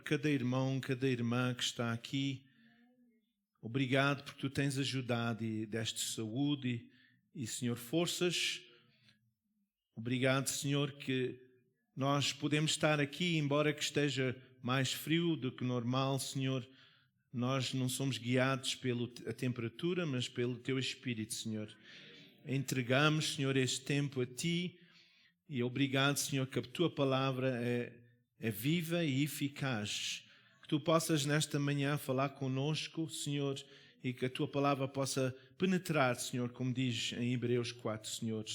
por cada irmão, cada irmã que está aqui. Obrigado porque Tu tens ajudado e deste saúde e Senhor, forças. Obrigado, Senhor, que nós podemos estar aqui, embora que esteja mais frio do que normal, Senhor. Nós não somos guiados pela temperatura, mas pelo Teu Espírito, Senhor. Entregamos, Senhor, este tempo a Ti e obrigado, Senhor, que a Tua palavra é viva e eficaz. Que Tu possas nesta manhã falar conosco, Senhor, e que a Tua palavra possa penetrar, Senhor, como diz em Hebreus 4, Senhor,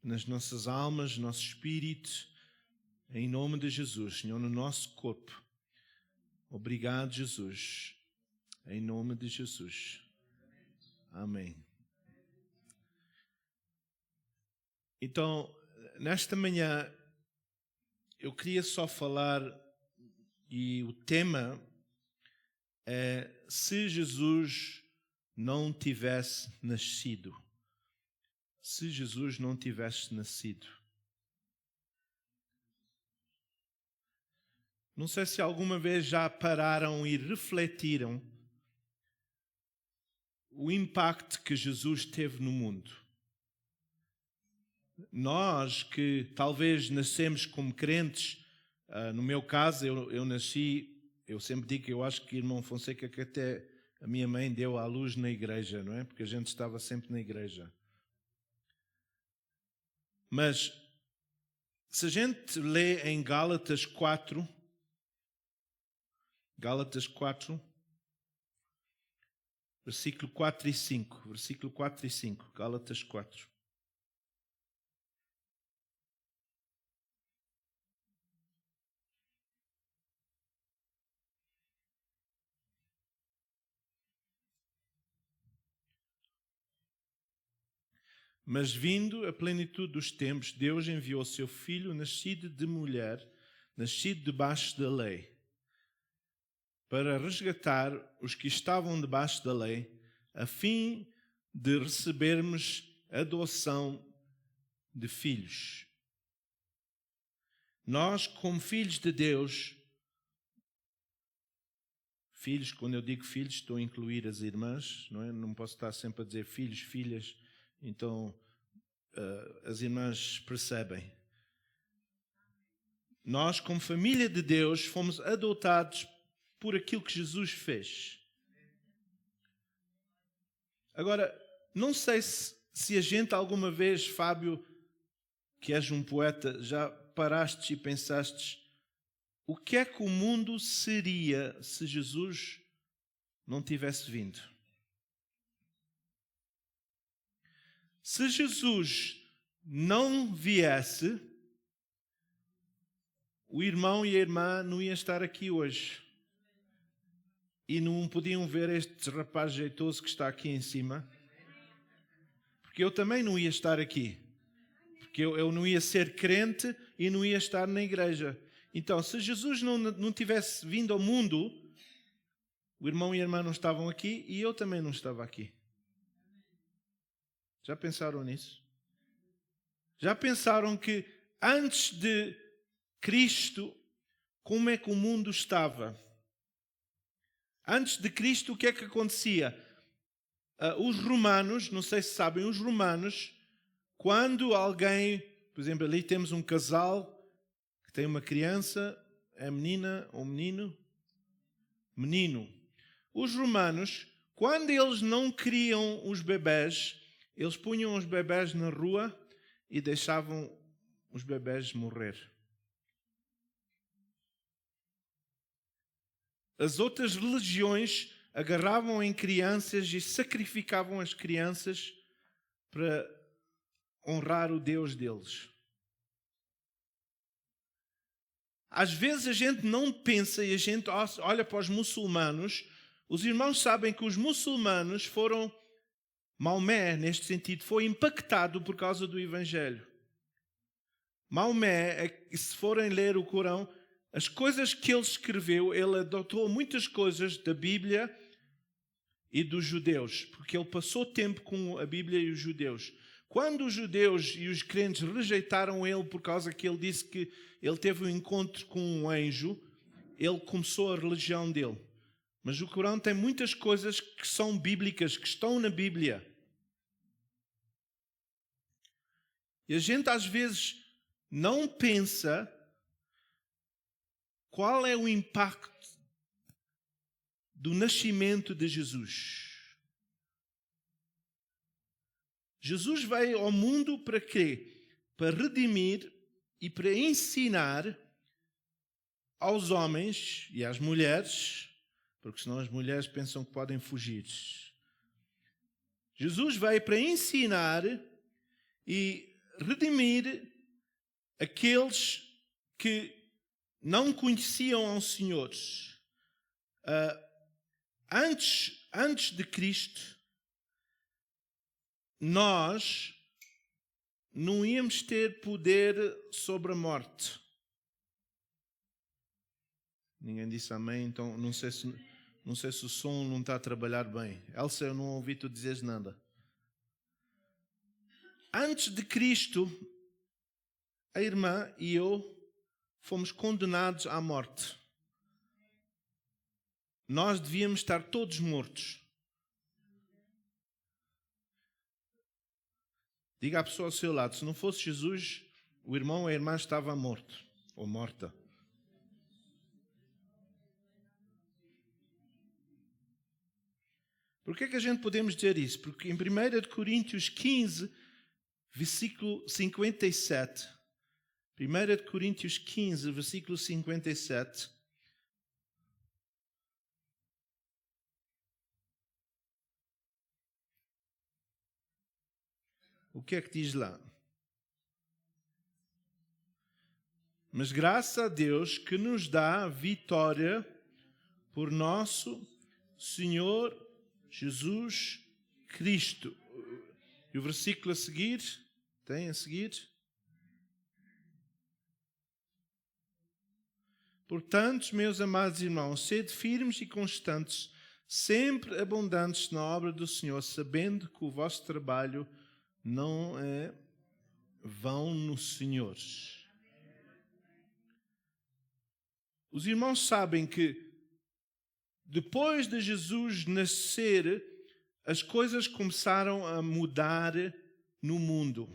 nas nossas almas, no nosso espírito, em nome de Jesus, Senhor, no nosso corpo. Obrigado, Jesus. Em nome de Jesus. Amém. Então, nesta manhã, eu queria só falar, e o tema é: se Jesus não tivesse nascido. Se Jesus não tivesse nascido. Não sei se alguma vez já pararam e refletiram o impacto que Jesus teve no mundo. Nós que talvez nascemos como crentes, no meu caso eu nasci, eu sempre digo que eu acho que irmão Fonseca que até a minha mãe deu à luz na igreja, não é? Porque a gente estava sempre na igreja. Mas se a gente lê em Gálatas 4, versículo 4 e 5. Versículo 4 e 5. Gálatas 4. Mas vindo a plenitude dos tempos, Deus enviou seu Filho, nascido de mulher, nascido debaixo da lei, para resgatar os que estavam debaixo da lei, a fim de recebermos a adoção de filhos. Nós, como filhos de Deus, filhos, quando eu digo filhos, estou a incluir as irmãs, não é? Não posso estar sempre a dizer filhos, filhas, então as irmãs percebem. Nós, como família de Deus, fomos adotados por aquilo que Jesus fez. Agora, não sei se a gente alguma vez, Fábio, que és um poeta, já paraste e pensaste o que é que o mundo seria se Jesus não tivesse vindo? Se Jesus não viesse, o irmão e a irmã não iam estar aqui hoje. E não podiam ver este rapaz jeitoso que está aqui em cima. Porque eu também não ia estar aqui. Porque eu não ia ser crente e não ia estar na igreja. Então, se Jesus não tivesse vindo ao mundo, o irmão e a irmã não estavam aqui e eu também não estava aqui. Já pensaram nisso? Já pensaram que antes de Cristo, como é que o mundo estava? Antes de Cristo, o que é que acontecia? Os romanos, não sei se sabem, os romanos, quando alguém, por exemplo, ali temos um casal que tem uma criança, é menina ou menino? Menino. Os romanos, quando eles não queriam os bebés, eles punham os bebés na rua e deixavam os bebés morrer. As outras religiões agarravam em crianças e sacrificavam as crianças para honrar o Deus deles. Às vezes a gente não pensa e a gente olha para os muçulmanos. Os irmãos sabem que os muçulmanos foram... Maomé, neste sentido, foi impactado por causa do Evangelho. Maomé, se forem ler o Corão, as coisas que ele escreveu, ele adotou muitas coisas da Bíblia e dos judeus, porque ele passou tempo com a Bíblia e os judeus. Quando os judeus e os crentes rejeitaram ele por causa que ele disse que ele teve um encontro com um anjo, ele começou a religião dele. Mas o Corão tem muitas coisas que são bíblicas, que estão na Bíblia. E a gente às vezes não pensa qual é o impacto do nascimento de Jesus. Jesus veio ao mundo para quê? Para redimir e para ensinar aos homens e às mulheres, porque senão as mulheres pensam que podem fugir. Jesus veio para ensinar e redimir aqueles que não conheciam ao Senhor. Antes de Cristo, nós não íamos ter poder sobre a morte. Ninguém disse amém, então não sei se o som não está a trabalhar bem. Elsa, eu não ouvi tu dizeres nada. Antes de Cristo, a irmã e eu fomos condenados à morte. Nós devíamos estar todos mortos. Diga à pessoa ao seu lado, se não fosse Jesus, o irmão ou a irmã estava morto ou morta. Por que é que a gente podemos dizer isso? Porque em 1 Coríntios 15, versículo 57, 1 Coríntios 15, versículo 57, o que é que diz lá? Mas graças a Deus que nos dá vitória por nosso Senhor Jesus Cristo. E o versículo a seguir, tem a seguir? Portanto, meus amados irmãos, sede firmes e constantes, sempre abundantes na obra do Senhor, sabendo que o vosso trabalho não é vão no Senhor. Os irmãos sabem que depois de Jesus nascer, as coisas começaram a mudar no mundo.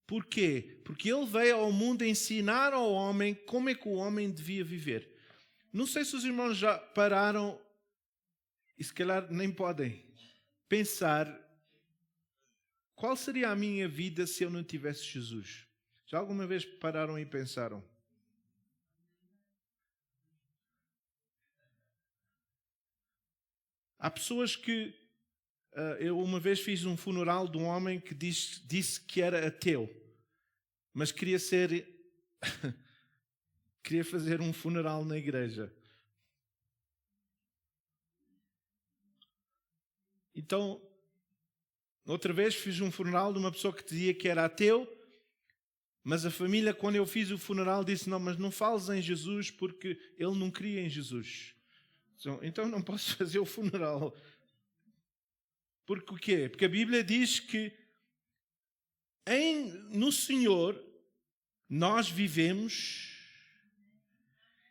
Por quê? Porque ele veio ao mundo ensinar ao homem como é que o homem devia viver. Não sei se os irmãos já pararam, e se calhar nem podem, pensar qual seria a minha vida se eu não tivesse Jesus. Já alguma vez pararam e pensaram? Há pessoas que... eu uma vez fiz um funeral de um homem que disse que era ateu, mas queria fazer um funeral na igreja. Então, outra vez fiz um funeral de uma pessoa que dizia que era ateu, mas a família, quando eu fiz o funeral, disse, não, mas não fales em Jesus porque ele não cria em Jesus. Então não posso fazer o funeral. Porque o quê? Porque a Bíblia diz que no Senhor nós vivemos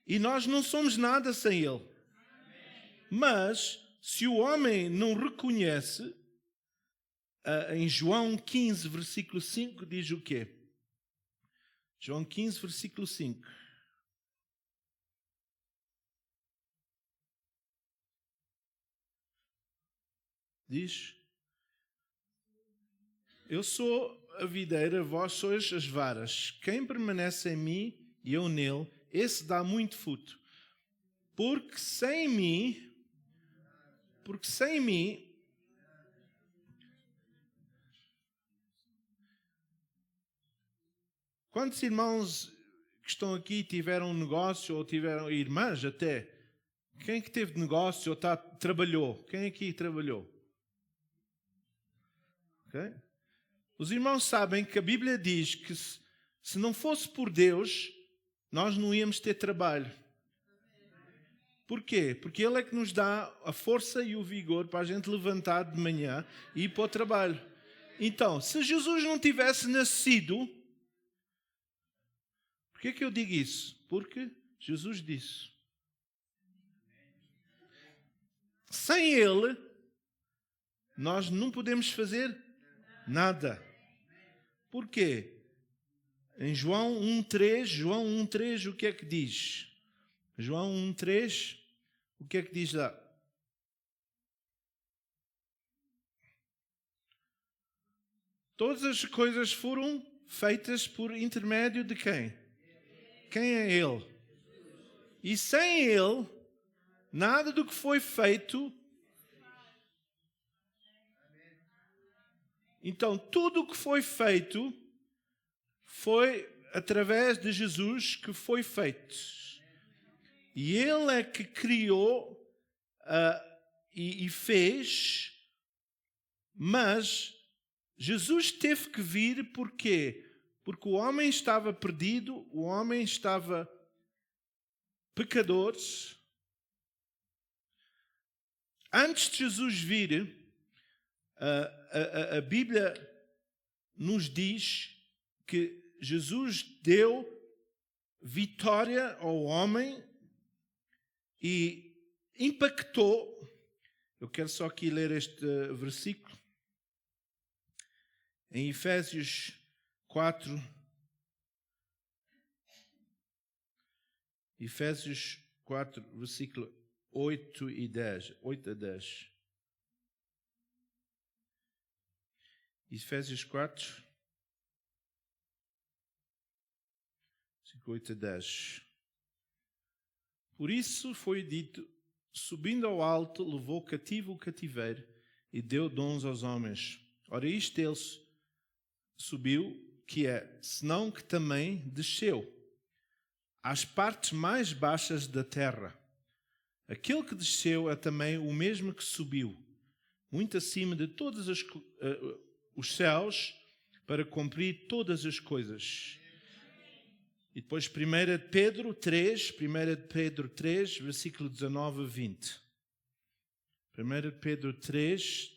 e nós não somos nada sem Ele. Mas se o homem não reconhece, em João 15, versículo 5, diz o quê? João 15, versículo 5. Diz: eu sou a videira, vós sois as varas. Quem permanece em mim e eu nele, esse dá muito fruto. Porque sem mim, quantos irmãos que estão aqui tiveram um negócio ou tiveram irmãs até? Quem é que teve negócio ou trabalhou? Quem aqui trabalhou? Okay? Os irmãos sabem que a Bíblia diz que se não fosse por Deus, nós não íamos ter trabalho. Por quê? Porque Ele é que nos dá a força e o vigor para a gente levantar de manhã e ir para o trabalho. Então, se Jesus não tivesse nascido, porque Por que eu digo isso? Porque Jesus disse. Sem Ele, nós não podemos fazer nada. Por quê? Em João 1,3, o que é que diz? João 1,3, o que é que diz lá? Todas as coisas foram feitas por intermédio de quem? Quem é Ele? E sem Ele, nada do que foi feito. Então, tudo o que foi feito foi através de Jesus que foi feito. E Ele é que criou e fez, mas Jesus teve que vir porquê? Porque o homem estava perdido, o homem estava pecador. Antes de Jesus vir, a Bíblia nos diz que Jesus deu vitória ao homem e impactou. Eu quero só aqui ler este versículo. Em Efésios 4, versículo 8 e 10. 8 a 10. Efésios 4, versículo 8 a 10. Por isso foi dito, subindo ao alto, levou cativo o cativeiro e deu dons aos homens. Ora, isto ele subiu, que é, senão que também desceu às partes mais baixas da terra. Aquele que desceu é também o mesmo que subiu, muito acima de todos os céus, para cumprir todas as coisas. E depois 1 Pedro 3, versículo 19 a 20. 1 Pedro 3,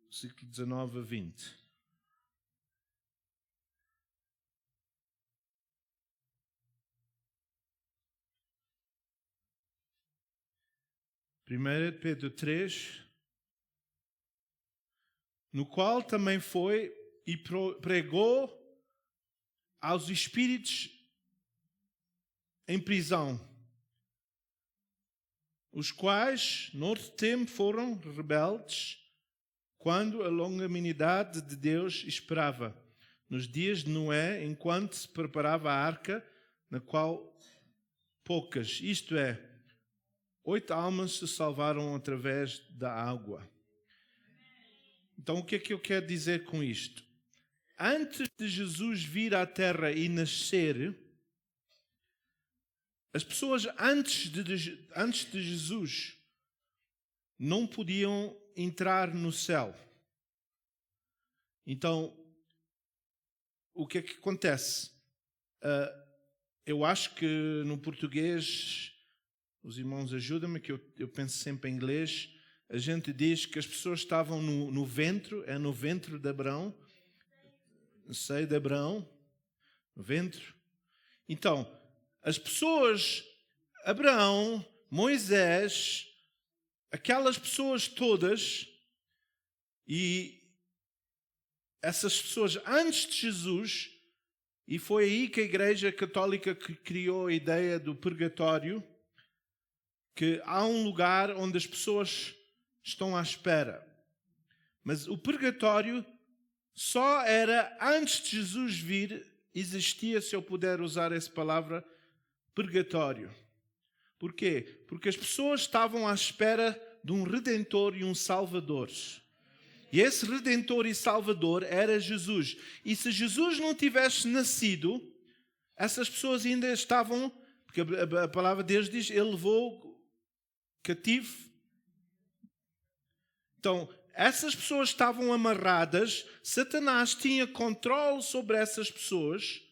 versículo 19 a 20. Pedro 3, no qual também foi e pregou aos espíritos em prisão, os quais, noutro tempo, foram rebeldes, quando a longanimidade de Deus esperava, nos dias de Noé, enquanto se preparava a arca, na qual poucas, isto é, 8 almas se salvaram através da água. Então, o que é que eu quero dizer com isto? Antes de Jesus vir à terra e nascer, as pessoas antes de Jesus não podiam entrar no céu. Então, o que é que acontece? Eu acho que no português, os irmãos ajudam-me, que eu penso sempre em inglês, a gente diz que as pessoas estavam no ventre, é no ventre de Abraão, no seio de Abraão, no ventre. Então, as pessoas, Abraão, Moisés, aquelas pessoas todas, e essas pessoas antes de Jesus, e foi aí que a Igreja Católica criou a ideia do purgatório, que há um lugar onde as pessoas estão à espera. Mas o purgatório só era, antes de Jesus vir, existia, se eu puder usar essa palavra, purgatório. Porquê? Porque as pessoas estavam à espera de um Redentor e um Salvador. E esse Redentor e Salvador era Jesus. E se Jesus não tivesse nascido, essas pessoas ainda estavam, porque a palavra de Deus diz, ele levou cativo. Então, essas pessoas estavam amarradas, Satanás tinha controle sobre essas pessoas,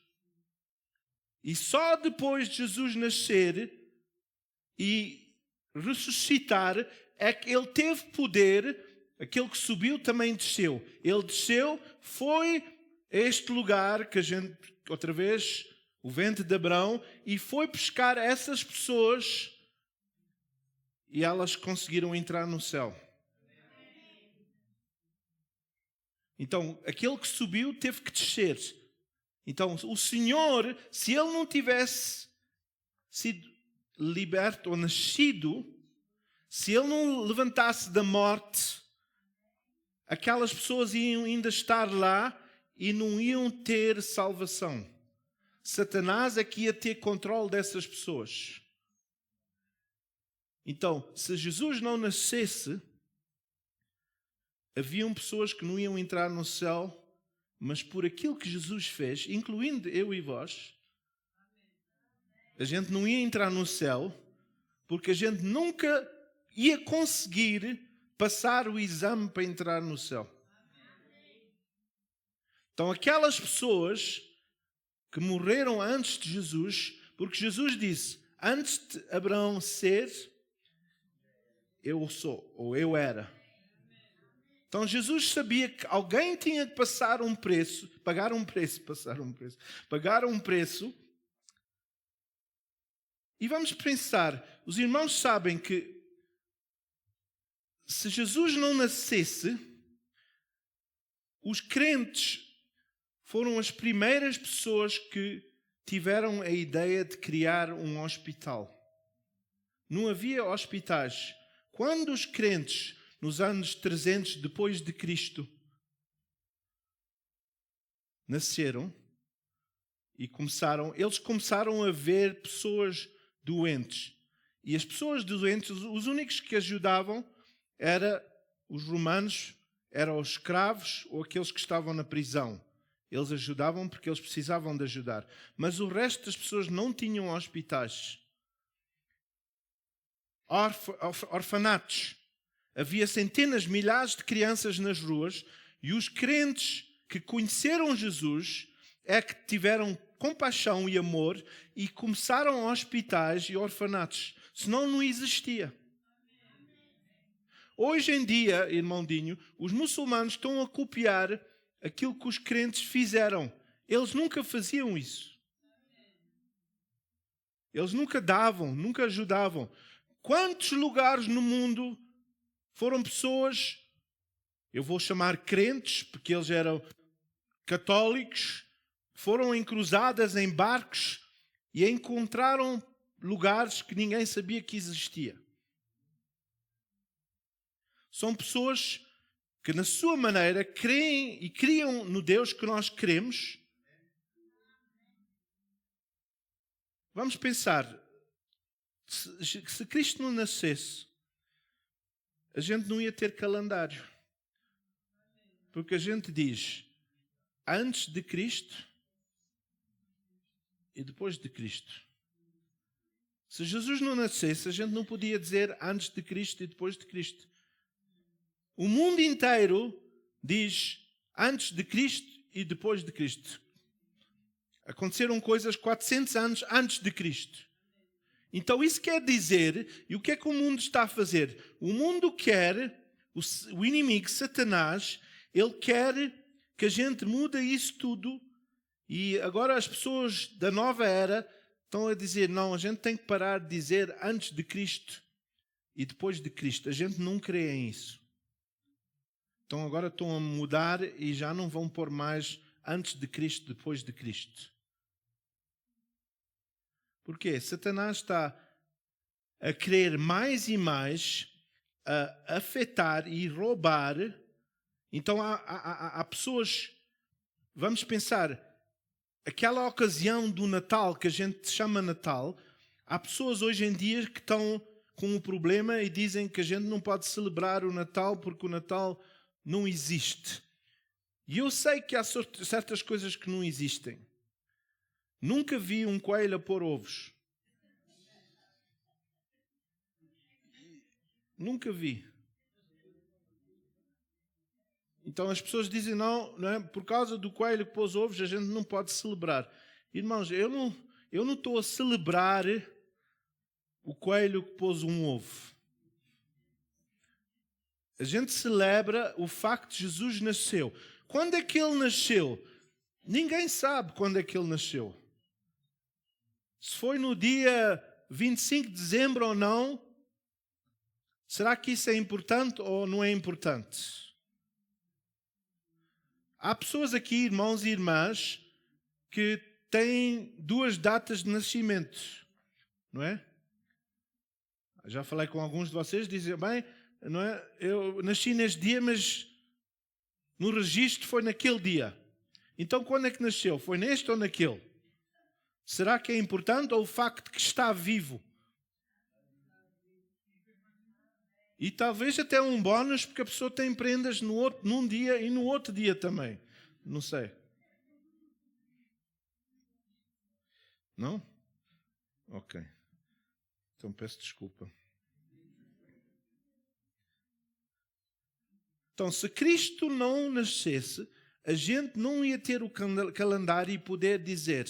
e só depois de Jesus nascer e ressuscitar é que ele teve poder. Aquele que subiu também desceu. Ele desceu, foi a este lugar que a gente, outra vez, o ventre de Abraão, e foi pescar essas pessoas e elas conseguiram entrar no céu. Então, aquele que subiu teve que descer. Então, o Senhor, se ele não tivesse sido liberto ou nascido, se ele não levantasse da morte, aquelas pessoas iam ainda estar lá e não iam ter salvação. Satanás é que ia ter controle dessas pessoas. Então, se Jesus não nascesse, haviam pessoas que não iam entrar no céu, mas por aquilo que Jesus fez, incluindo eu e vós, a gente não ia entrar no céu, porque a gente nunca ia conseguir passar o exame para entrar no céu. Então, aquelas pessoas que morreram antes de Jesus, porque Jesus disse, antes de Abraão ser, eu sou, ou eu era. Então, Jesus sabia que alguém tinha que pagar um preço. E vamos pensar, os irmãos sabem que se Jesus não nascesse, os crentes foram as primeiras pessoas que tiveram a ideia de criar um hospital. Não havia hospitais. Quando os crentes, nos anos 300 depois de Cristo, nasceram e eles começaram a ver pessoas doentes. E as pessoas doentes, os únicos que ajudavam eram os romanos, eram os escravos ou aqueles que estavam na prisão. Eles ajudavam porque eles precisavam de ajudar. Mas o resto das pessoas não tinham hospitais. Orfanatos. Havia centenas, milhares de crianças nas ruas e os crentes que conheceram Jesus é que tiveram compaixão e amor e começaram hospitais e orfanatos. Senão não existia. Hoje em dia, irmão Dinho, os muçulmanos estão a copiar aquilo que os crentes fizeram. Eles nunca faziam isso. Eles nunca davam, nunca ajudavam. Quantos lugares no mundo foram pessoas, eu vou chamar crentes, porque eles eram católicos, foram em cruzadas, em barcos e encontraram lugares que ninguém sabia que existia. São pessoas que, na sua maneira, creem e criam no Deus que nós queremos. Vamos pensar, se Cristo não nascesse, a gente não ia ter calendário. Porque a gente diz antes de Cristo e depois de Cristo. Se Jesus não nascesse, a gente não podia dizer antes de Cristo e depois de Cristo. O mundo inteiro diz antes de Cristo e depois de Cristo. Aconteceram coisas 400 anos antes de Cristo. Então isso quer dizer, e o que é que o mundo está a fazer? O mundo quer, o inimigo, Satanás, ele quer que a gente mude isso tudo. E agora as pessoas da nova era estão a dizer, não, a gente tem que parar de dizer antes de Cristo e depois de Cristo. A gente não crê em isso. Então agora estão a mudar e já não vão pôr mais antes de Cristo, depois de Cristo. Porquê? Satanás está a querer mais e mais a afetar e roubar. Então há pessoas, vamos pensar, aquela ocasião do Natal que a gente chama Natal, há pessoas hoje em dia que estão com um problema e dizem que a gente não pode celebrar o Natal porque o Natal não existe. E eu sei que há certas coisas que não existem. Nunca vi um coelho a pôr ovos. Nunca vi. Então as pessoas dizem, não é? Por causa do coelho que pôs ovos, a gente não pode celebrar. Irmãos, eu não estou a celebrar o coelho que pôs um ovo. A gente celebra o facto de Jesus nasceu. Quando é que ele nasceu? Ninguém sabe quando é que ele nasceu. se foi no dia 25 de dezembro ou não, será que isso é importante ou não é importante? Há pessoas aqui, irmãos e irmãs, que têm 2 datas de nascimento, não é? Já falei com alguns de vocês, dizem, bem, não é? Eu nasci neste dia, mas no registro foi naquele dia. Então, quando é que nasceu? Foi neste ou naquele? Será que é importante ou o facto de que está vivo? E talvez até um bónus, porque a pessoa tem prendas num dia e no outro dia também. Não sei. Não? Ok. Então peço desculpa. Então, se Cristo não nascesse, a gente não ia ter o calendário e poder dizer: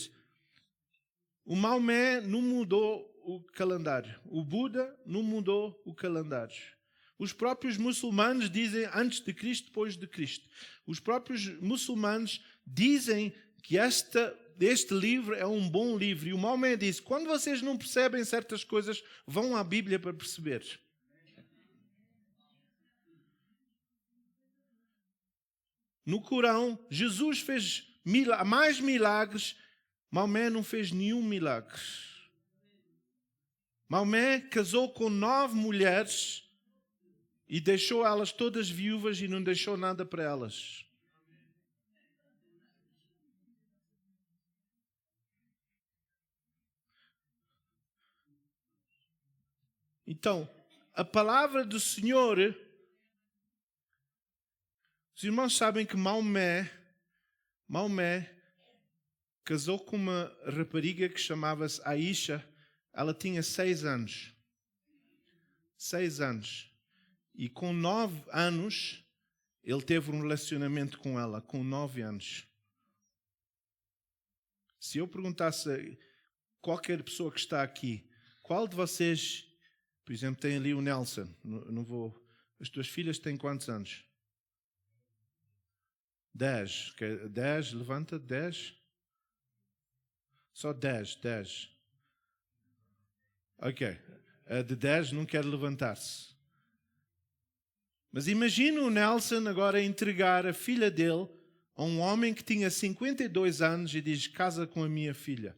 o Maomé não mudou o calendário, o Buda não mudou o calendário. Os próprios muçulmanos dizem antes de Cristo, depois de Cristo. Os próprios muçulmanos dizem que este livro é um bom livro. E o Maomé disse: quando vocês não percebem certas coisas, vão à Bíblia para perceber. No Corão, Jesus fez mais milagres. Maomé não fez nenhum milagre. Maomé casou com 9 mulheres e deixou elas todas viúvas e não deixou nada para elas. Então, a palavra do Senhor, os irmãos sabem que Maomé casou com uma rapariga que chamava-se Aisha. Ela tinha 6 anos. 6 anos. E com 9 anos, ele teve um relacionamento com ela, com 9 anos. Se eu perguntasse a qualquer pessoa que está aqui, qual de vocês, por exemplo, tem ali o Nelson, as tuas filhas têm quantos anos? 10. 10, levanta, 10. Só 10. Ok. A de 10 não quer levantar-se. Mas imagina o Nelson agora entregar a filha dele a um homem que tinha 52 anos e diz: casa com a minha filha.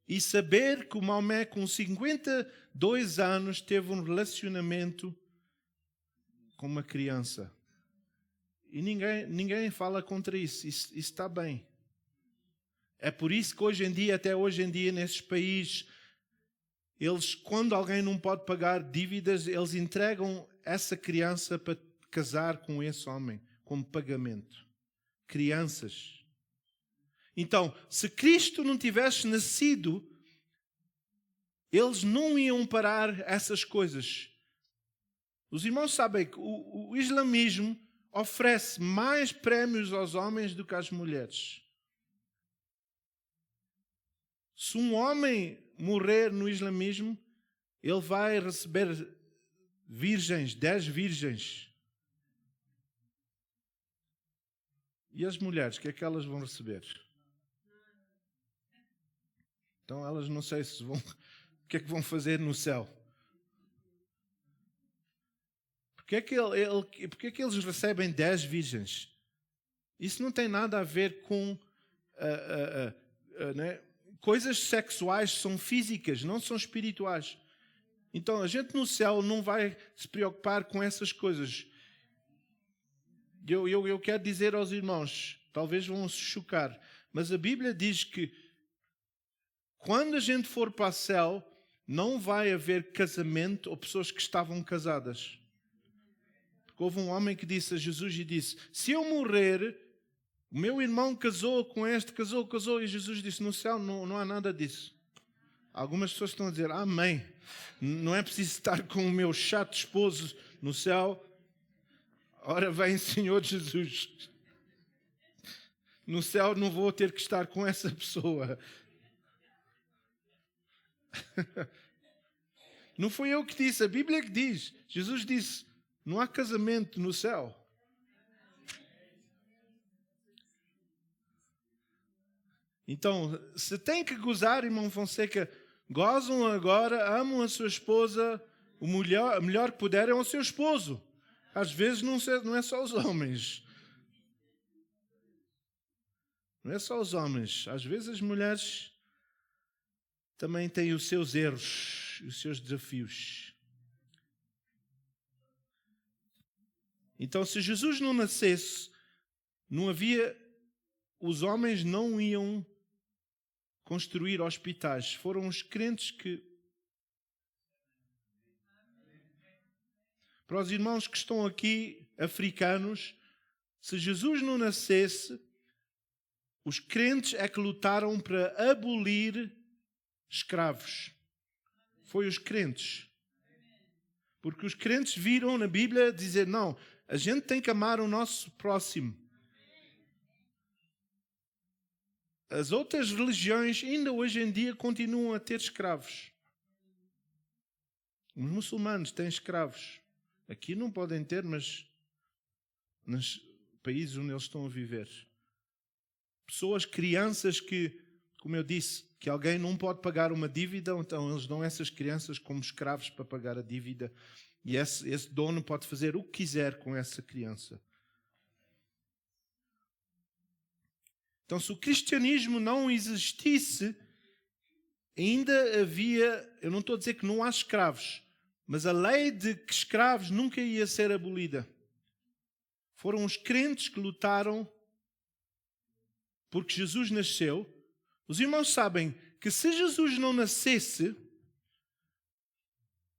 E saber que o Maomé com 52 anos teve um relacionamento com uma criança. E ninguém fala contra isso. Isso está bem. É por isso que até hoje em dia, nesses países, eles, quando alguém não pode pagar dívidas, eles entregam essa criança para casar com esse homem, como pagamento. Crianças. Então, se Cristo não tivesse nascido, eles não iam parar essas coisas. Os irmãos sabem que o islamismo oferece mais prémios aos homens do que às mulheres. Se um homem morrer no islamismo, ele vai receber virgens, 10 virgens. E as mulheres, o que é que elas vão receber? Então elas não sei se vão, o que é que vão fazer no céu. Porquê é que eles recebem 10 virgens? Isso não tem nada a ver com né? Coisas sexuais são físicas, não são espirituais. Então a gente no céu não vai se preocupar com essas coisas. Eu quero dizer aos irmãos, talvez vão se chocar, mas a Bíblia diz que quando a gente for para o céu, não vai haver casamento ou pessoas que estavam casadas. Porque houve um homem que disse a Jesus e disse: se eu morrer, o meu irmão casou com este, casou, e Jesus disse: no céu não há nada disso. Algumas pessoas estão a dizer: amém. Não é preciso estar com o meu chato esposo no céu. Ora vem, Senhor Jesus. No céu não vou ter que estar com essa pessoa. Não foi eu que disse, a Bíblia que diz. Jesus disse: não há casamento no céu. Então, se tem que gozar, irmão Fonseca, gozam agora, amam a sua esposa, o melhor que puderem é o seu esposo. Às vezes não é só os homens. Não é só os homens. Às vezes as mulheres também têm os seus erros, os seus desafios. Então, se Jesus não nascesse, os homens não iam construir hospitais. Foram os crentes que... Para os irmãos que estão aqui, africanos, se Jesus não nascesse, os crentes é que lutaram para abolir escravos. Foi os crentes. Porque os crentes viram na Bíblia dizer, não, a gente tem que amar o nosso próximo. As outras religiões ainda hoje em dia continuam a ter escravos. Os muçulmanos têm escravos. Aqui não podem ter, mas nos países onde eles estão a viver. Pessoas, crianças que, como eu disse, que alguém não pode pagar uma dívida, então eles dão essas crianças como escravos para pagar a dívida. E esse dono pode fazer o que quiser com essa criança. Então, se o cristianismo não existisse, ainda havia... Eu não estou a dizer que não há escravos, mas a lei de que escravos nunca ia ser abolida. Foram os crentes que lutaram porque Jesus nasceu. Os irmãos sabem que se Jesus não nascesse,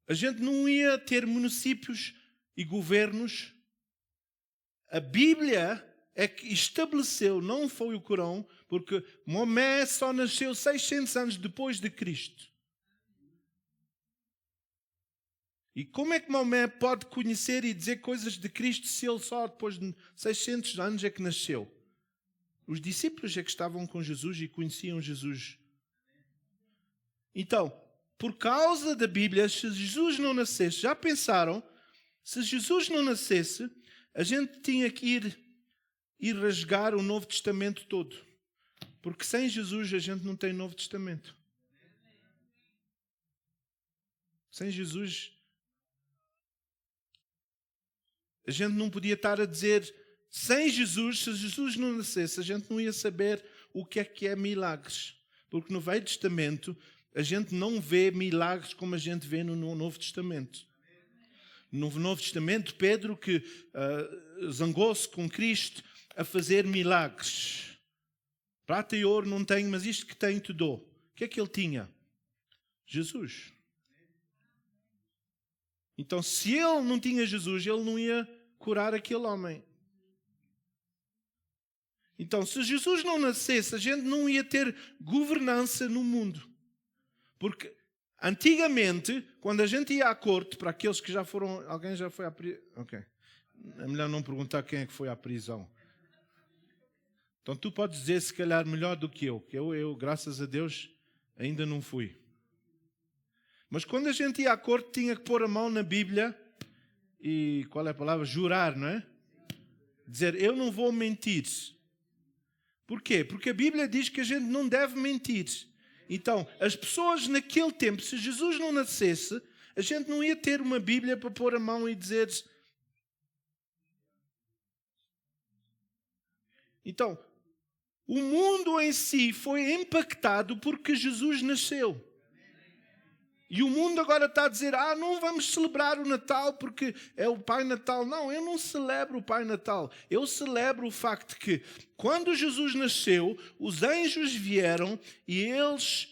a gente não ia ter municípios e governos. A Bíblia é que estabeleceu, não foi o Corão, porque Maomé só nasceu 600 anos depois de Cristo. E como é que Maomé pode conhecer e dizer coisas de Cristo se ele só depois de 600 anos é que nasceu? Os discípulos é que estavam com Jesus e conheciam Jesus. Então, por causa da Bíblia, se Jesus não nascesse, já pensaram? Se Jesus não nascesse, a gente tinha que ir rasgar o Novo Testamento todo. Porque sem Jesus a gente não tem Novo Testamento. Sem Jesus, a gente não podia estar a dizer, sem Jesus, se Jesus não nascesse, a gente não ia saber o que é milagres. Porque no Velho Testamento, a gente não vê milagres como a gente vê no Novo Testamento. No Novo Testamento, Pedro que zangou-se com Cristo a fazer milagres. Prata e ouro não tenho, mas isto que tenho te dou. O que é que ele tinha? Jesus. Então, se ele não tinha Jesus, ele não ia curar aquele homem. Então, se Jesus não nascesse, a gente não ia ter governança no mundo. Porque antigamente, quando a gente ia à corte, para aqueles que já foram... Alguém já foi à prisão? Ok. É melhor não perguntar quem é que foi à prisão. Então tu podes dizer, se calhar, melhor do que eu. Que eu, graças a Deus, ainda não fui. Mas quando a gente ia à corte, tinha que pôr a mão na Bíblia e, qual é a palavra? Jurar, não é? Dizer, eu não vou mentir. Porquê? Porque a Bíblia diz que a gente não deve mentir. Então, as pessoas naquele tempo, se Jesus não nascesse, a gente não ia ter uma Bíblia para pôr a mão e dizer... Então, o mundo em si foi impactado porque Jesus nasceu. E o mundo agora está a dizer, não vamos celebrar o Natal porque é o Pai Natal. Não, eu não celebro o Pai Natal. Eu celebro o facto que quando Jesus nasceu, os anjos vieram e eles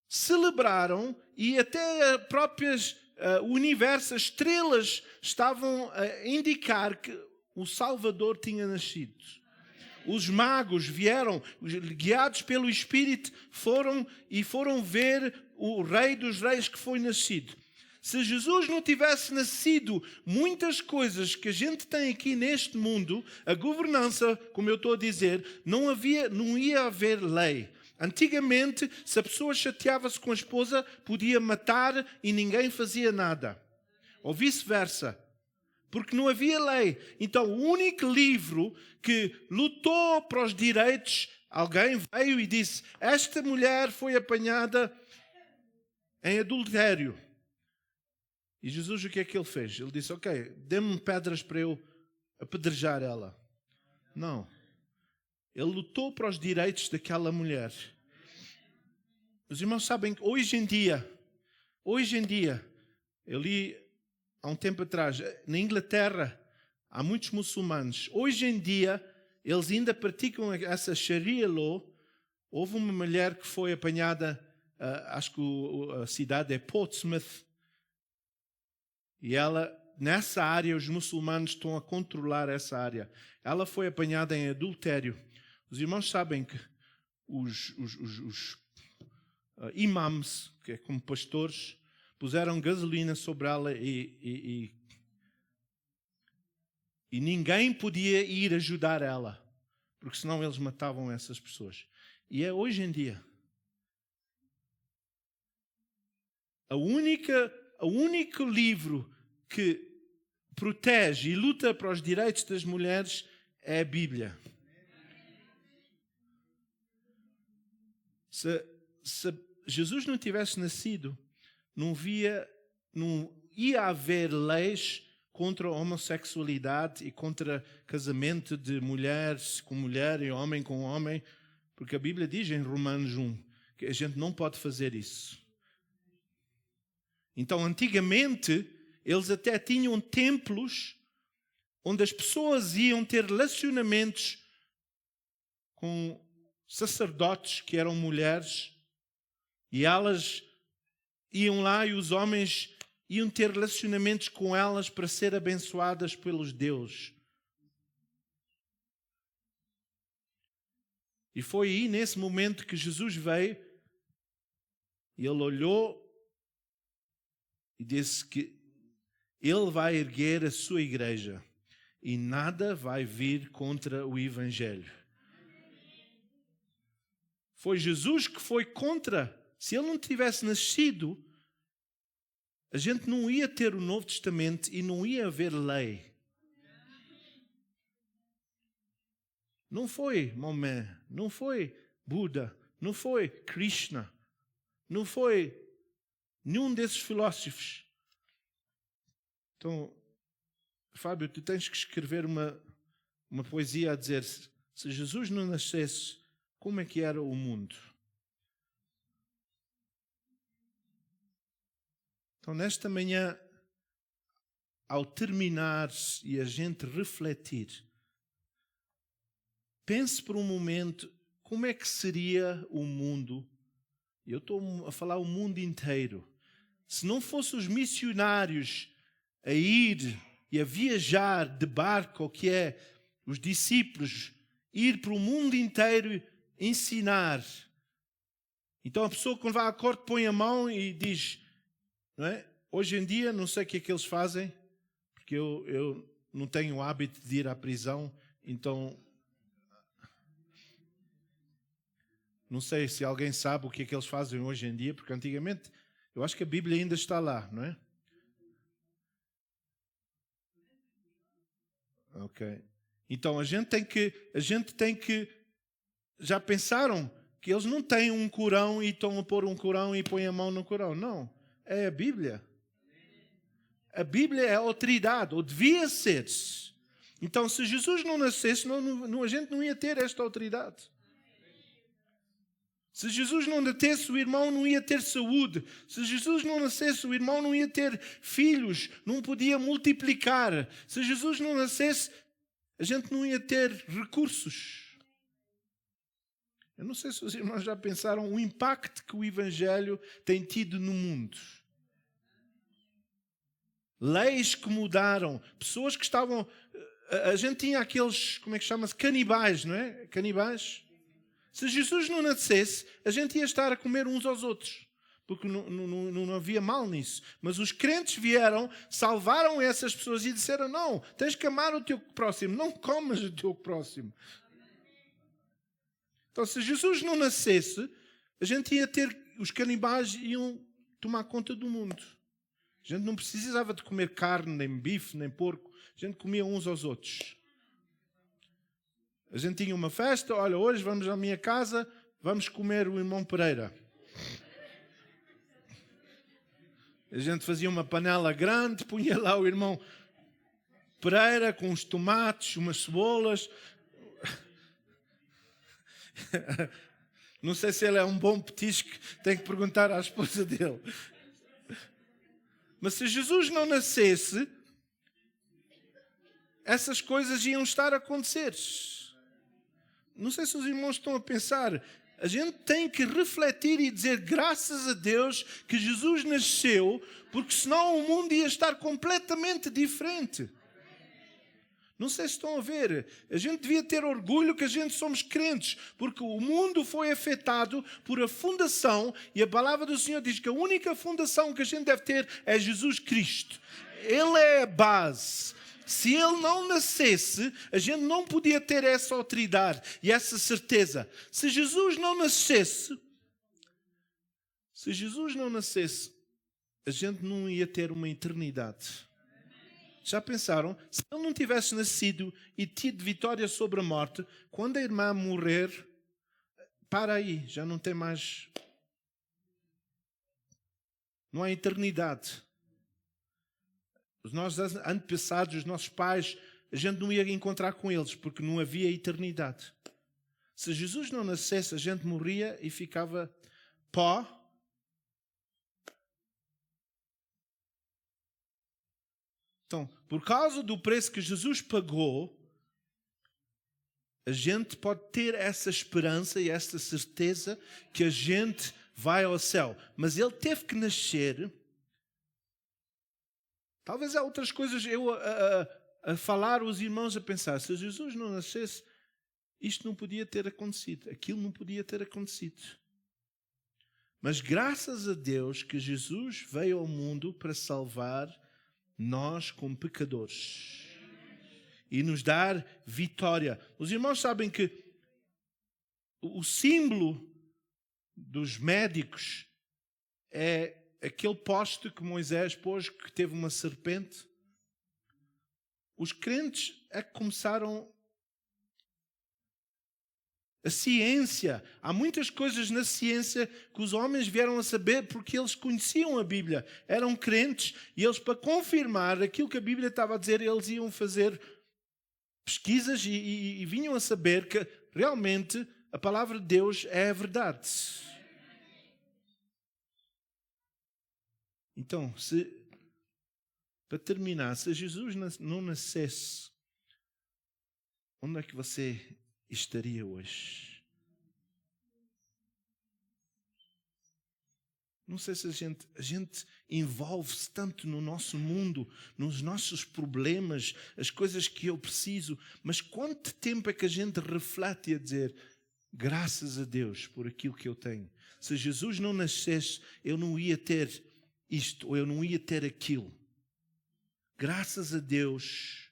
celebraram e até as próprias universo, as estrelas estavam a indicar que o Salvador tinha nascido. Os magos vieram, guiados pelo Espírito, foram ver o Rei dos Reis que foi nascido. Se Jesus não tivesse nascido, muitas coisas que a gente tem aqui neste mundo, a governança, como eu estou a dizer, não ia haver lei. Antigamente, se a pessoa chateava-se com a esposa, podia matar e ninguém fazia nada. Ou vice-versa. Porque não havia lei. Então, o único livro que lutou para os direitos alguém veio e disse, esta mulher foi apanhada em adultério. E Jesus, o que é que ele fez? Ele disse, ok, dê-me pedras para eu apedrejar ela. Não. Ele lutou para os direitos daquela mulher. Os irmãos sabem que hoje em dia, eu li há um tempo atrás, na Inglaterra, há muitos muçulmanos. Hoje em dia, eles ainda praticam essa Sharia law. Houve uma mulher que foi apanhada, acho que a cidade é Portsmouth, e ela, nessa área, os muçulmanos estão a controlar essa área. Ela foi apanhada em adultério. Os irmãos sabem que os imams, que é como pastores, puseram gasolina sobre ela e ninguém podia ir ajudar ela, porque senão eles matavam essas pessoas. E é hoje em dia. O único livro que protege e luta para os direitos das mulheres é a Bíblia. Se Jesus não tivesse nascido, não ia haver leis contra a homossexualidade e contra casamento de mulheres com mulher e homem com homem, porque a Bíblia diz em Romanos 1 que a gente não pode fazer isso. Então, antigamente, eles até tinham templos onde as pessoas iam ter relacionamentos com sacerdotes que eram mulheres, e elas iam lá e os homens iam ter relacionamentos com elas para ser abençoadas pelos deuses. E foi aí, nesse momento, que Jesus veio e ele olhou e disse que ele vai erguer a sua igreja e nada vai vir contra o Evangelho. Foi Jesus que foi contra. Se ele não tivesse nascido, a gente não ia ter o Novo Testamento e não ia haver lei. Não foi Maomé, não foi Buda, não foi Krishna, não foi nenhum desses filósofos. Então, Fábio, tu tens que escrever uma poesia a dizer, se Jesus não nascesse, como é que era o mundo? Então, nesta manhã, ao terminar e a gente refletir, pense por um momento como é que seria o mundo. Eu estou a falar o mundo inteiro. Se não fossem os missionários a ir e a viajar de barco, o que é os discípulos, ir para o mundo inteiro ensinar. Então a pessoa quando vai à corte põe a mão e diz, não é? Hoje em dia não sei o que é que eles fazem, porque eu não tenho o hábito de ir à prisão, então não sei se alguém sabe o que é que eles fazem hoje em dia, porque antigamente eu acho que a Bíblia ainda está lá, não é? Ok. Então a gente tem que já pensaram que eles não têm um Corão e estão a pôr um Corão e põem a mão no Corão. Não. É a Bíblia. A Bíblia é a autoridade, ou devia ser. Então, se Jesus não nascesse, a gente não ia ter esta autoridade. Se Jesus não nascesse, o irmão não ia ter saúde. Se Jesus não nascesse, o irmão não ia ter filhos, não podia multiplicar. Se Jesus não nascesse, a gente não ia ter recursos. Eu não sei se os irmãos já pensaram o impacto que o Evangelho tem tido no mundo. Leis que mudaram, pessoas que estavam... A gente tinha aqueles, como é que chama-se? Canibais, não é? Canibais. Se Jesus não nascesse, a gente ia estar a comer uns aos outros. Porque não havia mal nisso. Mas os crentes vieram, salvaram essas pessoas e disseram, não, tens que amar o teu próximo, não comas o teu próximo. Então, se Jesus não nascesse, a gente ia ter, os canibais iam tomar conta do mundo. A gente não precisava de comer carne, nem bife, nem porco. A gente comia uns aos outros. A gente tinha uma festa, olha, hoje vamos à minha casa, vamos comer o irmão Pereira. A gente fazia uma panela grande, punha lá o irmão Pereira com uns tomates, umas cebolas. Não sei se ele é um bom petisco, tem que perguntar à esposa dele. Mas se Jesus não nascesse, essas coisas iam estar a acontecer. Não sei se os irmãos estão a pensar. A gente tem que refletir e dizer graças a Deus que Jesus nasceu, porque senão o mundo ia estar completamente diferente. Não sei se estão a ver. A gente devia ter orgulho que a gente somos crentes, porque o mundo foi afetado por a fundação, e a palavra do Senhor diz que a única fundação que a gente deve ter é Jesus Cristo. Ele é a base. Se Ele não nascesse, a gente não podia ter essa autoridade e essa certeza. Se Jesus não nascesse, a gente não ia ter uma eternidade. Já pensaram? Se Ele não tivesse nascido e tido vitória sobre a morte, quando a irmã morrer, para aí, já não tem mais... Não há eternidade. Os nossos antepassados, os nossos pais, a gente não ia encontrar com eles, porque não havia eternidade. Se Jesus não nascesse, a gente morria e ficava pó. Então, por causa do preço que Jesus pagou, a gente pode ter essa esperança e essa certeza que a gente vai ao céu. Mas Ele teve que nascer. Talvez há outras coisas eu a falar, os irmãos a pensar. Se Jesus não nascesse, isto não podia ter acontecido. Aquilo não podia ter acontecido. Mas graças a Deus que Jesus veio ao mundo para salvar nós como pecadores e nos dar vitória. Os irmãos sabem que o símbolo dos médicos é aquele poste que Moisés pôs, que teve uma serpente. Os crentes é que começaram a ciência. Há muitas coisas na ciência que os homens vieram a saber porque eles conheciam a Bíblia. Eram crentes e eles, para confirmar aquilo que a Bíblia estava a dizer, eles iam fazer pesquisas e vinham a saber que realmente a palavra de Deus é a verdade. Então, para terminar, se Jesus não nascesse, onde é que você estaria hoje? Não sei se a gente envolve-se tanto no nosso mundo, nos nossos problemas, as coisas que eu preciso, mas quanto tempo é que a gente reflete a dizer graças a Deus por aquilo que eu tenho? Se Jesus não nascesse, eu não ia ter isto, ou eu não ia ter aquilo. Graças a Deus,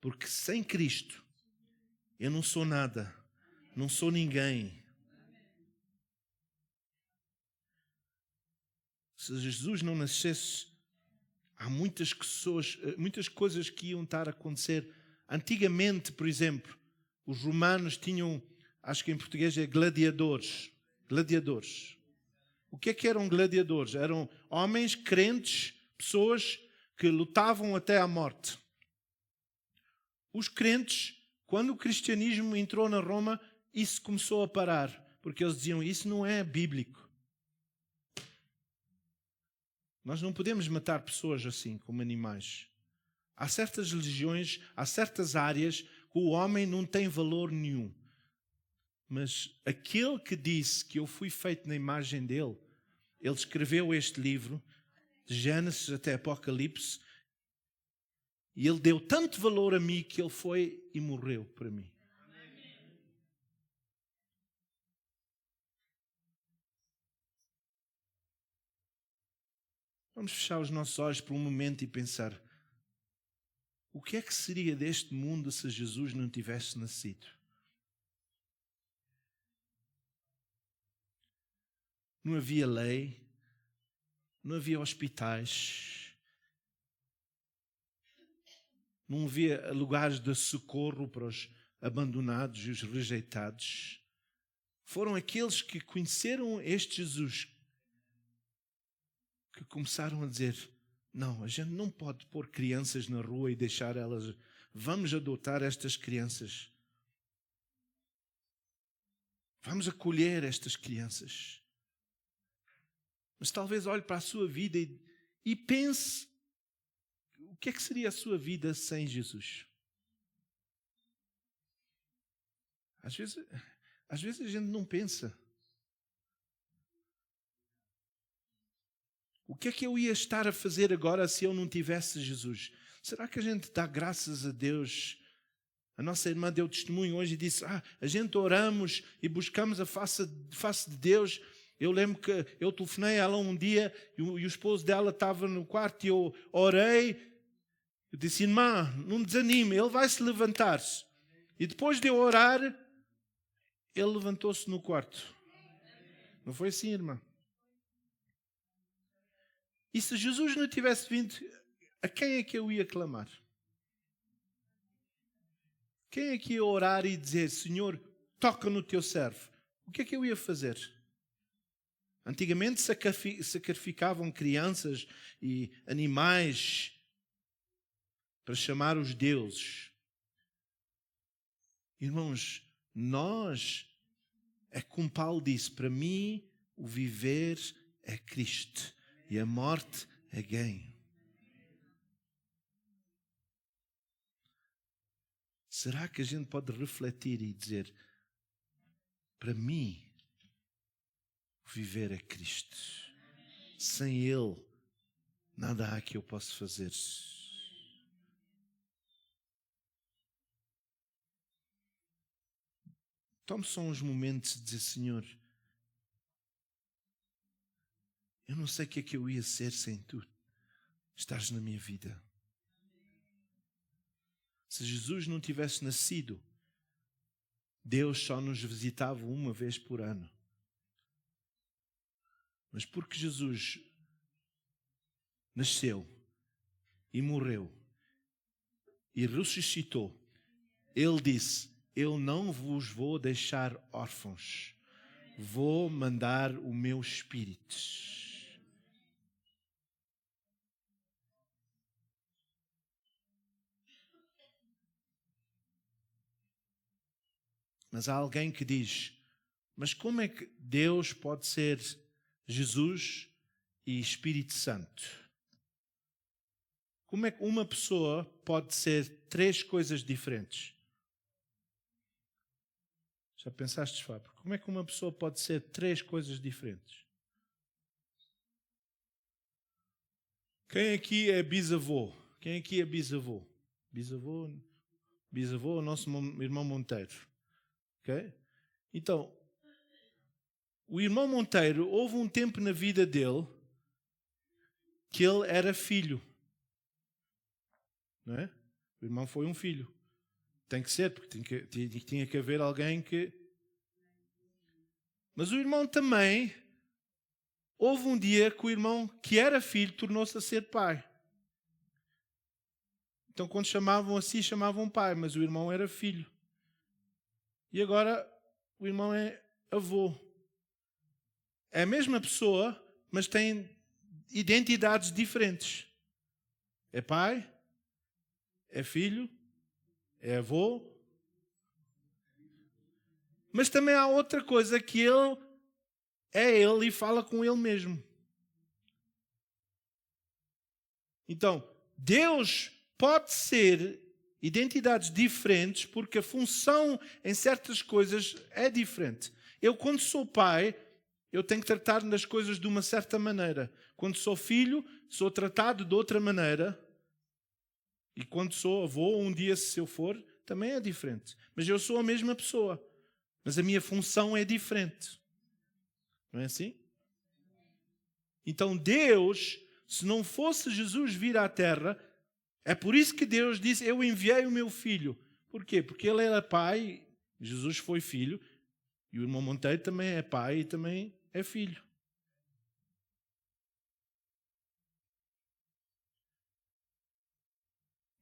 porque sem Cristo eu não sou nada, não sou ninguém. Se Jesus não nascesse, há muitas coisas que iam estar a acontecer. Antigamente, por exemplo, os romanos tinham, acho que em português é gladiadores. Gladiadores. O que é que eram gladiadores? Eram homens crentes, pessoas que lutavam até à morte. Os crentes, quando o cristianismo entrou na Roma, isso começou a parar, porque eles diziam, isso não é bíblico. Nós não podemos matar pessoas assim, como animais. Há certas religiões, há certas áreas que o homem não tem valor nenhum. Mas aquele que disse que eu fui feito na imagem dele, ele escreveu este livro, de Gênesis até Apocalipse, e ele deu tanto valor a mim que ele foi e morreu para mim. Vamos fechar os nossos olhos por um momento e pensar, o que é que seria deste mundo se Jesus não tivesse nascido? Não havia lei, não havia hospitais, não havia lugares de socorro para os abandonados e os rejeitados. Foram aqueles que conheceram este Jesus que começaram a dizer: não, a gente não pode pôr crianças na rua e deixar elas. Vamos adotar estas crianças. Vamos acolher estas crianças. Mas talvez olhe para a sua vida e pense: o que é que seria a sua vida sem Jesus? Às vezes a gente não pensa. O que é que eu ia estar a fazer agora se eu não tivesse Jesus? Será que a gente dá graças a Deus? A nossa irmã deu testemunho hoje e disse: a gente oramos e buscamos a face de Deus. Eu lembro que eu telefonei a ela um dia e o esposo dela estava no quarto e eu orei. Eu disse: irmã, não desanime, ele vai se levantar. E depois de eu orar, ele levantou-se no quarto. Não foi assim, irmã? E se Jesus não tivesse vindo, a quem é que eu ia clamar? Quem é que ia orar e dizer: Senhor, toca no teu servo? O que é que eu ia fazer? Antigamente sacrificavam crianças e animais para chamar os deuses. Irmãos, como Paulo disse, para mim o viver é Cristo e a morte é ganho. Será que a gente pode refletir e dizer: para mim o viver é Cristo. Sem Ele nada há que eu possa fazer. Tome só uns momentos de dizer: Senhor, eu não sei o que é que eu ia ser sem Tu estares na minha vida. Se Jesus não tivesse nascido, Deus só nos visitava uma vez por ano. Mas porque Jesus nasceu e morreu e ressuscitou, Ele disse: eu não vos vou deixar órfãos, vou mandar o meu Espírito. Mas há alguém que diz: mas como é que Deus pode ser Jesus e Espírito Santo? Como é que uma pessoa pode ser três coisas diferentes? Já pensaste, Fábio? Como é que uma pessoa pode ser três coisas diferentes? Quem aqui é bisavô? Quem aqui é bisavô? Bisavô é o nosso irmão Monteiro. Okay? Então, o irmão Monteiro, houve um tempo na vida dele que ele era filho. Não é? O irmão foi um filho. Tem que ser, porque tinha que haver alguém que... Mas o irmão também, houve um dia que o irmão que era filho tornou-se a ser pai. Então quando chamavam assim, chamavam pai, mas o irmão era filho. E agora o irmão é avô. É a mesma pessoa, mas tem identidades diferentes. É pai, é filho, é avô. Mas também há outra coisa, que ele é ele e fala com ele mesmo. Então, Deus pode ser identidades diferentes porque a função em certas coisas é diferente. Eu, quando sou pai, eu tenho que tratar das coisas de uma certa maneira. Quando sou filho, sou tratado de outra maneira. E quando sou avô, um dia se eu for, também é diferente. Mas eu sou a mesma pessoa. Mas a minha função é diferente. Não é assim? Então Deus, se não fosse Jesus vir à Terra, é por isso que Deus disse: eu enviei o meu filho. Por quê? Porque ele era pai, Jesus foi filho, e o irmão Monteiro também é pai e também é filho.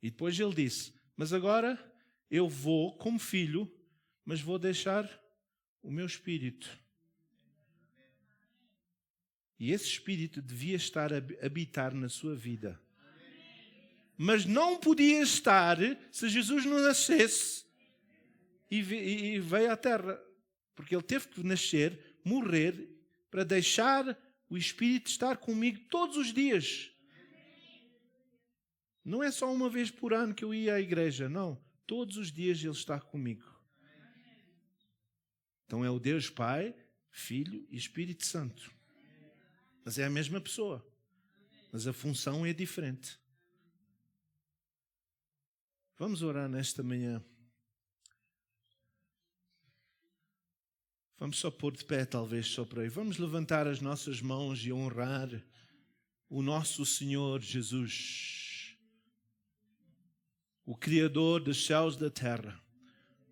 E depois ele disse: mas agora eu vou como filho, mas vou deixar o meu espírito. E esse espírito devia estar a habitar na sua vida. Mas não podia estar se Jesus não nascesse e veio à terra. Porque ele teve que nascer, morrer, para deixar o Espírito estar comigo todos os dias. Não é só uma vez por ano que eu ia à igreja, não. Todos os dias ele está comigo. Então é o Deus Pai, Filho e Espírito Santo. Mas é a mesma pessoa. Mas a função é diferente. Vamos orar nesta manhã. Vamos só pôr de pé, talvez, só para aí. Vamos levantar as nossas mãos e honrar o nosso Senhor Jesus, o Criador dos céus e da terra,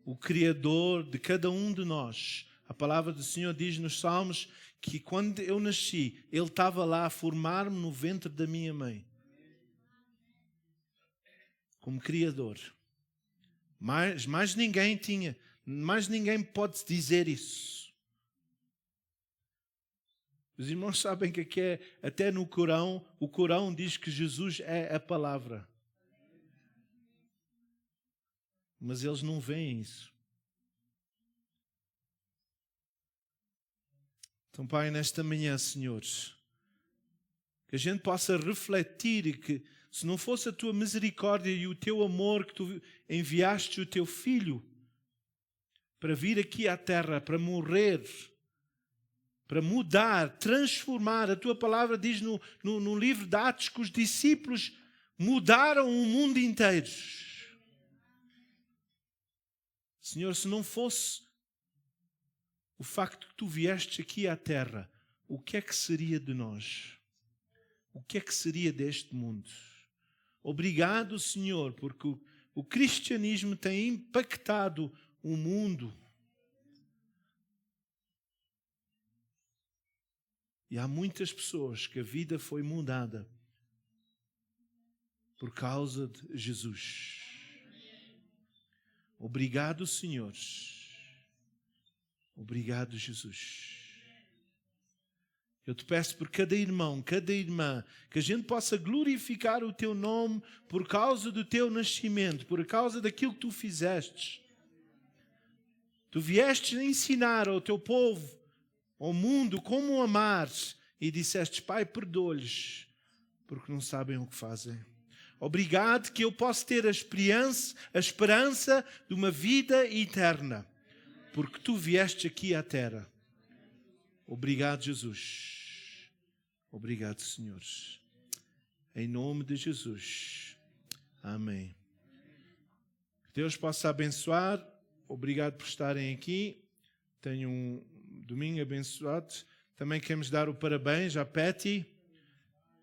o Criador de cada um de nós. A palavra do Senhor diz nos Salmos que quando eu nasci, Ele estava lá a formar-me no ventre da minha mãe. Como Criador. Mais ninguém tinha, mais ninguém pode dizer isso. Os irmãos sabem que aqui até no Corão, o Corão diz que Jesus é a palavra. Mas eles não veem isso. Então, Pai, nesta manhã, Senhor, que a gente possa refletir e que se não fosse a Tua misericórdia e o Teu amor que Tu enviaste o Teu Filho para vir aqui à terra, para morrer, para mudar, transformar. A Tua palavra diz no livro de Atos que os discípulos mudaram o mundo inteiro. Senhor, se não fosse o facto que Tu vieste aqui à terra, o que é que seria de nós? O que é que seria deste mundo? Obrigado, Senhor, porque o cristianismo tem impactado o mundo. E há muitas pessoas que a vida foi mudada por causa de Jesus. Obrigado, Senhor. Obrigado, Jesus. Eu te peço por cada irmão, cada irmã, que a gente possa glorificar o Teu nome por causa do Teu nascimento, por causa daquilo que Tu fizeste. Tu vieste ensinar ao Teu povo, ao mundo, como amar, e disseste, Pai, perdoa-lhes, porque não sabem o que fazem. Obrigado que eu possa ter a esperança de uma vida eterna, porque Tu vieste aqui à terra. Obrigado, Jesus. Obrigado, Senhor. Em nome de Jesus. Amém. Que Deus possa abençoar. Obrigado por estarem aqui. Tenham um domingo abençoado. Também queremos dar o parabéns à Patty,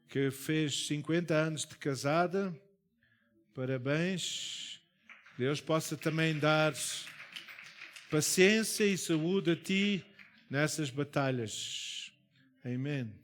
que fez 50 anos de casada. Parabéns. Deus possa também dar paciência e saúde a ti nessas batalhas. Amém.